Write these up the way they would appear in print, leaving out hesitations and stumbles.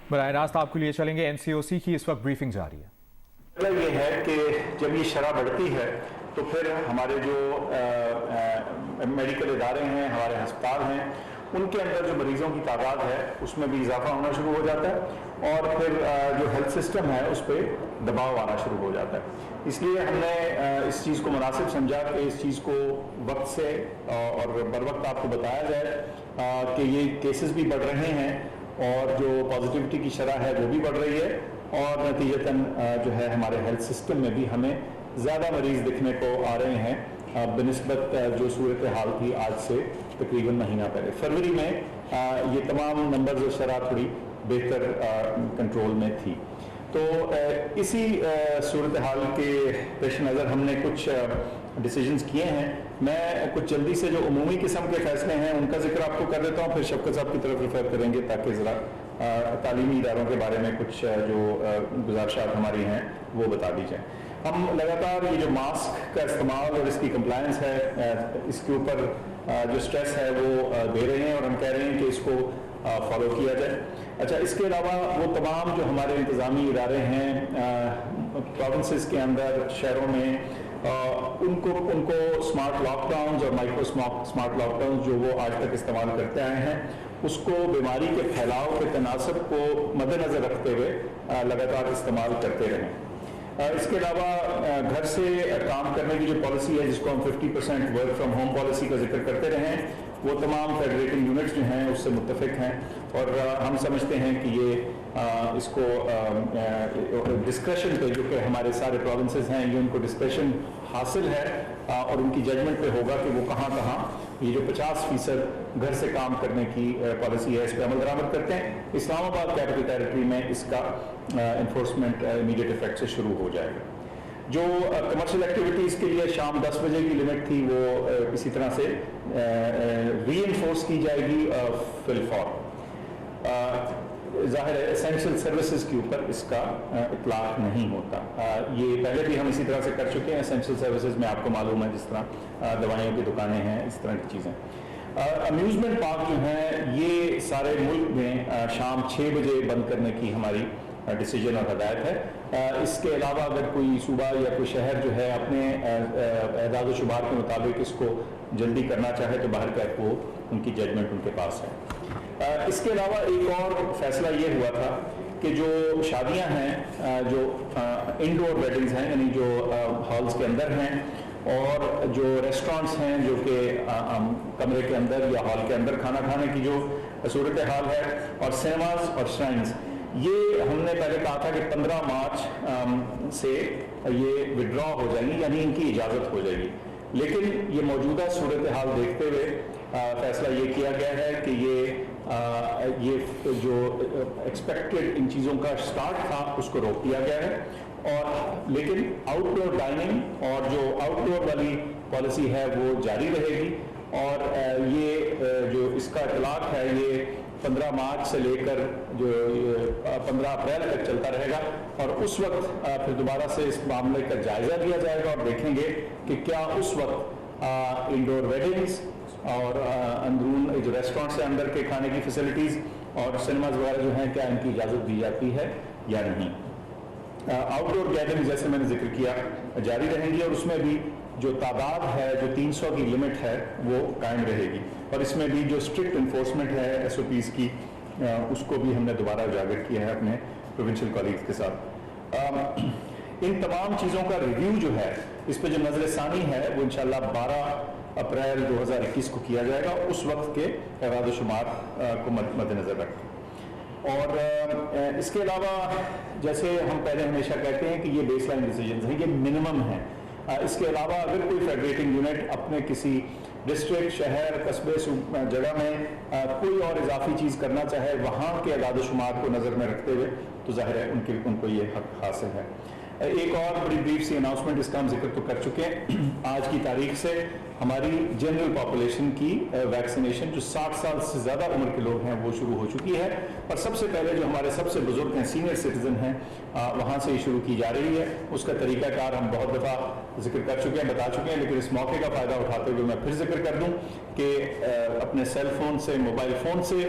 براہ راست آپ کو لیے چلیں گے NCOC کی اس وقت بریفنگ جاری ہے. مطلب یہ ہے کہ جب یہ شرح بڑھتی ہے تو پھر ہمارے جو میڈیکل ادارے ہیں، ہمارے ہسپتال ہیں، ان کے اندر جو مریضوں کی تعداد ہے اس میں بھی اضافہ ہونا شروع ہو جاتا ہے، اور پھر جو ہیلتھ سسٹم ہے اس پہ دباؤ آنا شروع ہو جاتا ہے. اس لیے ہم نے اس چیز کو مناسب سمجھا کہ اس چیز کو وقت سے اور بر وقت آپ کو بتایا جائے کہ یہ کیسز بھی بڑھ رہے ہیں اور جو پازیٹیوٹی کی شرح ہے وہ بھی بڑھ رہی ہے، اور نتیجتاً جو ہے ہمارے ہیلتھ سسٹم میں بھی ہمیں زیادہ مریض دکھنے کو آ رہے ہیں بنسبت جو صورتحال تھی آج سے تقریباً مہینہ پہلے. فروری میں یہ تمام نمبرز اور شرح تھوڑی بہتر کنٹرول میں تھی. تو اسی صورتحال کے پیش نظر ہم نے کچھ ڈیسیجنز کیے ہیں. میں کچھ جلدی سے جو عمومی قسم کے فیصلے ہیں ان کا ذکر آپ کو کر دیتا ہوں، پھر شفقت صاحب کی طرف ریفر کریں گے تاکہ ذرا تعلیمی اداروں کے بارے میں کچھ جو گزارشات ہماری ہیں وہ بتا دی جائیں. ہم لگاتار یہ جو ماسک کا استعمال اور اس کی کمپلائنس ہے اس کے اوپر جو سٹریس ہے وہ دے رہے ہیں، اور ہم کہہ رہے ہیں کہ اس کو فالو کیا جائے. اچھا، اس کے علاوہ وہ تمام جو ہمارے انتظامی ادارے ہیں پروونسز کے اندر، شہروں میں، ان کو اسمارٹ لاک ڈاؤنز اور مائکرو اسمارٹ لاک ڈاؤنز جو وہ آج تک استعمال کرتے آئے ہیں اس کو بیماری کے پھیلاؤ کے تناسب کو مد نظر رکھتے ہوئے لگاتار استعمال کرتے رہیں. اس کے علاوہ گھر سے کام کرنے کی جو پالیسی ہے جس کو ہم 50% ورک فرام ہوم پالیسی کا ذکر کرتے رہیں، وہ تمام فیڈریٹنگ یونٹس جو ہیں اس سے متفق ہیں، اور ہم سمجھتے ہیں کہ یہ اس کو ڈسکریشن پہ، جو کہ ہمارے سارے پروونسز ہیں یہ ان کو ڈسکریشن حاصل ہے اور ان کی ججمنٹ پہ ہوگا کہ وہ کہاں کہاں یہ جو 50% گھر سے کام کرنے کی پالیسی ہے اس پہ عمل درآمد کرتے ہیں. اسلام آباد کیپٹل ٹیریٹری میں اس کا انفورسمنٹ امیڈیٹ افیکٹ سے شروع ہو جائے گا. جو کمرشل ایکٹیویٹیز کے لیے شام 10 بجے کی لمٹ تھی وہ اسی طرح سے ری انفورس کی جائے گی فی الفور. ظاہر ہے اسینشیل سروسز کے اوپر اس کا اطلاق نہیں ہوتا. یہ پہلے بھی ہم اسی طرح سے کر چکے ہیں. اسینشیل سروسز میں آپ کو معلوم ہے جس طرح دوائیوں کی دکانیں ہیں، اس طرح کی چیزیں. امیوزمنٹ پارک جو ہیں یہ سارے ملک میں شام 6 بجے بند کرنے کی ہماری ڈیسیجن اور ہدایت ہے. اس کے علاوہ اگر کوئی صوبہ یا کوئی شہر جو ہے اپنے اعداد و شمار کے مطابق اس کو جلدی کرنا چاہے تو باہر کا وہ ان کی ججمنٹ ان کے پاس ہے. اس کے علاوہ ایک اور فیصلہ یہ ہوا تھا کہ جو شادیاں ہیں، جو انڈور ویڈنگز ہیں یعنی جو ہالز کے اندر ہیں، اور جو ریسٹورانٹس ہیں جو کہ کمرے کے اندر یا ہال کے اندر کھانا کھانے کی جو صورتحال ہے، اور سینماز اور شرائنز، یہ ہم نے پہلے کہا تھا کہ 15 مارچ سے یہ وڈرا ہو جائیں گی، یعنی ان کی اجازت ہو جائے گی. لیکن یہ موجودہ صورتحال دیکھتے ہوئے فیصلہ یہ کیا گیا ہے کہ یہ جو ایکسپیکٹڈ ان چیزوں کا سٹارٹ تھا اس کو روک دیا گیا ہے. اور لیکن آؤٹ ڈور ڈائننگ اور جو آؤٹ ڈور والی پالیسی ہے وہ جاری رہے گی، اور یہ جو اس کا اطلاق ہے یہ 15 مارچ سے لے کر جو 15 اپریل تک چلتا رہے گا. اور اس وقت پھر دوبارہ سے اس معاملے کا جائزہ لیا جائے گا اور دیکھیں گے کہ کیا اس وقت انڈور ویڈنگز اور اندرون جو ریسٹورینٹ سے اندر کے کھانے کی فیسلٹیز اور سنیماز وغیرہ جو ہیں کیا ان کی اجازت دی جاتی ہے یا نہیں. آؤٹ ڈور گیدرنگ جیسے میں نے ذکر کیا جاری رہیں گی، اور اس میں بھی جو تعداد ہے جو 300 کی لمٹ ہے وہ قائم رہے گی، اور اس میں بھی جو اسٹرکٹ انفورسمنٹ ہے SOPs کی اس کو بھی ہم نے دوبارہ اجاگر کیا ہے اپنے پروونشل کالیگز کے ساتھ. ان تمام چیزوں کا ریویو جو ہے اس پہ جو نظر ثانی ہے وہ انشاءاللہ 12 اپریل 2021 کو کیا جائے گا، اس وقت کے اعداد و شمار کو مد نظر رکھ. اور اس کے علاوہ جیسے ہم پہلے ہمیشہ کہتے ہیں کہ یہ بیس لائن ڈیسیجنز ہیں، یہ منیمم ہیں. اس کے علاوہ اگر کوئی فیڈریٹنگ یونٹ اپنے کسی ڈسٹرکٹ، شہر، قصبے جگہ میں کوئی اور اضافی چیز کرنا چاہے وہاں کے اعداد و شمار کو نظر میں رکھتے ہوئے تو ظاہر ہے ان کو یہ حق حاصل ہے. ایک اور بڑی بریف سی اناؤنسمنٹ، اس کا ہم ذکر تو کر چکے ہیں. آج کی تاریخ سے ہماری جنرل پاپولیشن کی ویکسینیشن جو 60 سال سے زیادہ عمر کے لوگ ہیں وہ شروع ہو چکی ہے، اور سب سے پہلے جو ہمارے سب سے بزرگ ہیں سینئر سٹیزن ہیں وہاں سے یہ شروع کی جا رہی ہے۔ اس کا طریقہ کار ہم بہت دفعہ ذکر کر چکے ہیں، بتا چکے ہیں، لیکن اس موقع کا فائدہ اٹھاتے ہوئے میں پھر ذکر کر دوں کہ اپنے سیل فون سے، موبائل فون سے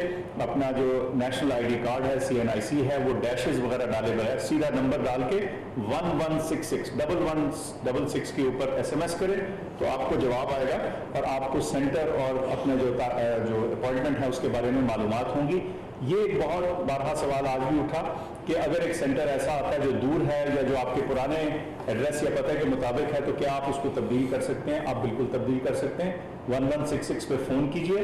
اپنا جو نیشنل آئی ڈی کارڈ ہے CNIC ہے وہ ڈیشز وغیرہ ڈالے بغیر سیدھا نمبر ڈال کے 1166 کے اوپر SMS کرے تو آپ کو جواب آئے گا، اور آپ کو سینٹر اور اپنے جو اپوائنٹمنٹ ہے اس کے بارے میں معلومات ہوں گی۔ یہ ایک بہت بارہا سوال آج بھی اٹھا کہ اگر ایک سینٹر ایسا آتا ہے جو دور ہے یا جو آپ کے پرانے ایڈریس یا پتہ کے مطابق ہے تو کیا آپ اس کو تبدیل کر سکتے ہیں؟ آپ بالکل تبدیل کر سکتے ہیں۔ 1166 پہ فون کیجئے،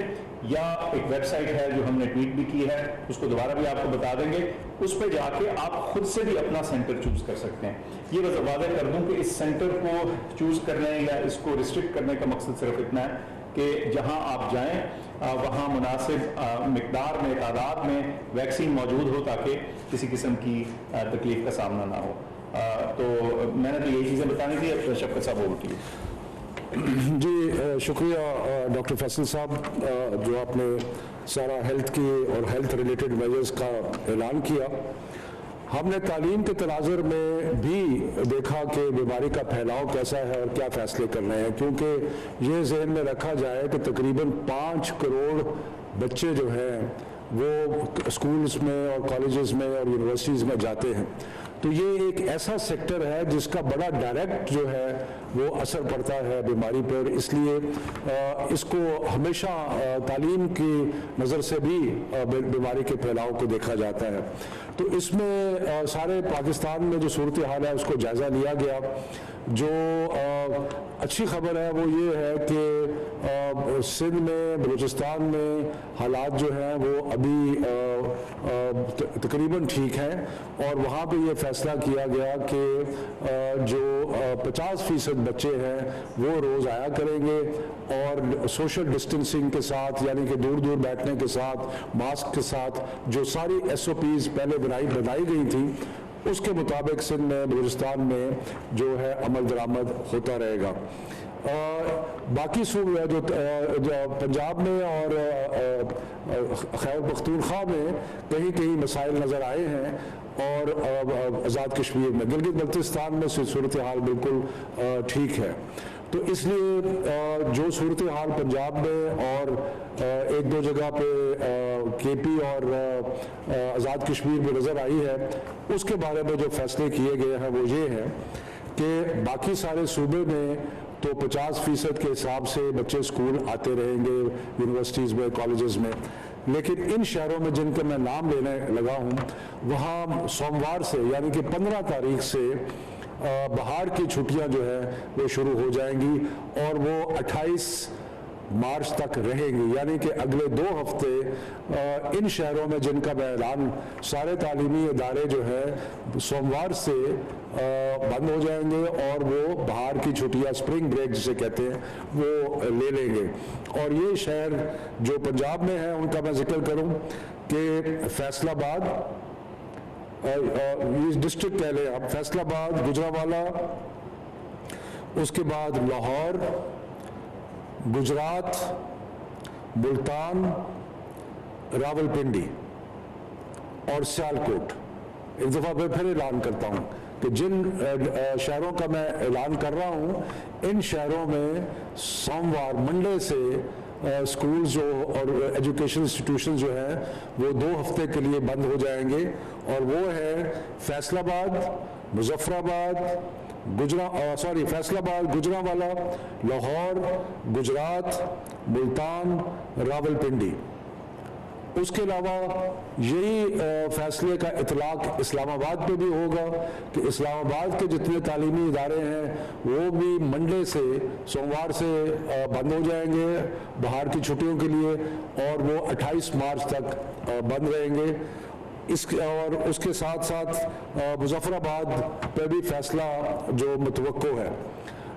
یا ایک ویب سائٹ ہے جو ہم نے ٹویٹ بھی کی ہے، اس کو دوبارہ بھی آپ کو بتا دیں گے، اس پہ جا کے آپ خود سے بھی اپنا سینٹر چوز کر سکتے ہیں۔ یہ بس واضح کر دوں کہ اس سینٹر کو چوز کرنے یا اس کو ریسٹرکٹ کرنے کا مقصد صرف اتنا ہے کہ جہاں آپ جائیں وہاں مناسب مقدار میں، تعداد میں ویکسین موجود ہو تاکہ کسی قسم کی تکلیف کا سامنا نہ ہو۔ تو میں نے تو یہی چیزیں بتانی تھی، اب شفقت صاحب اوور ٹو یو۔ جی شکریہ ڈاکٹر فیصل صاحب، جو آپ نے سارا ہیلتھ کی اور ہیلتھ ریلیٹڈ میجرز کا اعلان کیا۔ ہم نے تعلیم کے تناظر میں بھی دیکھا کہ بیماری کا پھیلاؤ کیسا ہے اور کیا فیصلے کرنے ہیں، کیونکہ یہ ذہن میں رکھا جائے کہ تقریباً 5 کروڑ بچے جو ہیں وہ اسکولز میں اور کالجز میں اور یونیورسٹیز میں جاتے ہیں، تو یہ ایک ایسا سیکٹر ہے جس کا بڑا ڈائریکٹ جو ہے وہ اثر پڑتا ہے بیماری پر، اس لیے اس کو ہمیشہ تعلیم کی نظر سے بھی بیماری کے پھیلاؤ کو دیکھا جاتا ہے۔ تو اس میں سارے پاکستان میں جو صورتحال ہے اس کو جائزہ لیا گیا۔ جو اچھی خبر ہے وہ یہ ہے کہ سندھ میں، بلوچستان میں حالات جو ہیں وہ ابھی تقریباً ٹھیک ہیں، اور وہاں پہ یہ فیصلہ کیا گیا کہ جو 50% بچے ہیں وہ روز آیا کریں گے، اور سوشل ڈسٹینسنگ کے ساتھ، یعنی کہ دور دور بیٹھنے کے ساتھ، ماسک کے ساتھ، جو ساری SOPs پہلے بنائی گئی تھیں اس کے مطابق سندھ میں، بلوچستان میں جو ہے عمل درآمد ہوتا رہے گا۔ باقی جو پنجاب میں اور خیبر پختونخوا میں کہیں کہیں مسائل نظر آئے ہیں، اور آزاد کشمیر میں، گلگت بلتستان میں صورتحال بالکل ٹھیک ہے۔ تو اس لیے جو صورتحال پنجاب میں اور ایک دو جگہ پہ KP اور آزاد کشمیر میں نظر آئی ہے، اس کے بارے میں جو فیصلے کیے گئے ہیں وہ یہ ہے کہ باقی سارے صوبے میں تو 50% کے حساب سے بچے اسکول آتے رہیں گے، یونیورسٹیز میں، کالجز میں، لیکن ان شہروں میں جن کے میں نام لینے لگا ہوں وہاں سوموار سے، یعنی کہ 15 تاریخ سے بہار کی چھٹیاں جو ہے وہ شروع ہو جائیں گی، اور وہ 28 مارچ تک رہیں گی، یعنی کہ اگلے 2 ہفتے ان شہروں میں جن کا میں اعلان، سارے تعلیمی ادارے جو ہے سوموار سے بند ہو جائیں گے، اور وہ بہار کی چھٹیاں، اسپرنگ بریک جسے کہتے ہیں، وہ لے لیں گے۔ اور یہ شہر جو پنجاب میں ہیں ان کا میں ذکر کروں کہ فیصل آباد، یہ ڈسٹرکٹ کہہ لیں آپ، فیصل آباد، گجرانوالہ، اس کے بعد لاہور، گجرات، ملتان، راول پنڈی اور سیالکوٹ۔ ایک دفعہ میں پھر اعلان کرتا ہوں کہ جن شہروں کا میں اعلان کر رہا ہوں ان شہروں میں سوموار، منڈے سے اسکول جو اور ایجوکیشن انسٹیٹیوشن جو ہیں وہ 2 ہفتے کے لیے بند ہو جائیں گے، اور وہ ہے فیصل آباد، مظفر آباد، فیصل آباد، گجرانوالہ، لاہور، گجرات، ملتان، راول پنڈی۔ اس کے علاوہ یہی فیصلے کا اطلاق اسلام آباد پہ بھی ہوگا کہ اسلام آباد کے جتنے تعلیمی ادارے ہیں وہ بھی منڈے سے، سوموار سے بند ہو جائیں گے بہار کی چھٹیوں کے لیے، اور وہ 28 مارچ تک بند رہیں گے۔ اور اس کے ساتھ ساتھ مظفر آباد پہ بھی فیصلہ جو متوقع ہے۔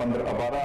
12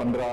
15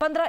15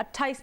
28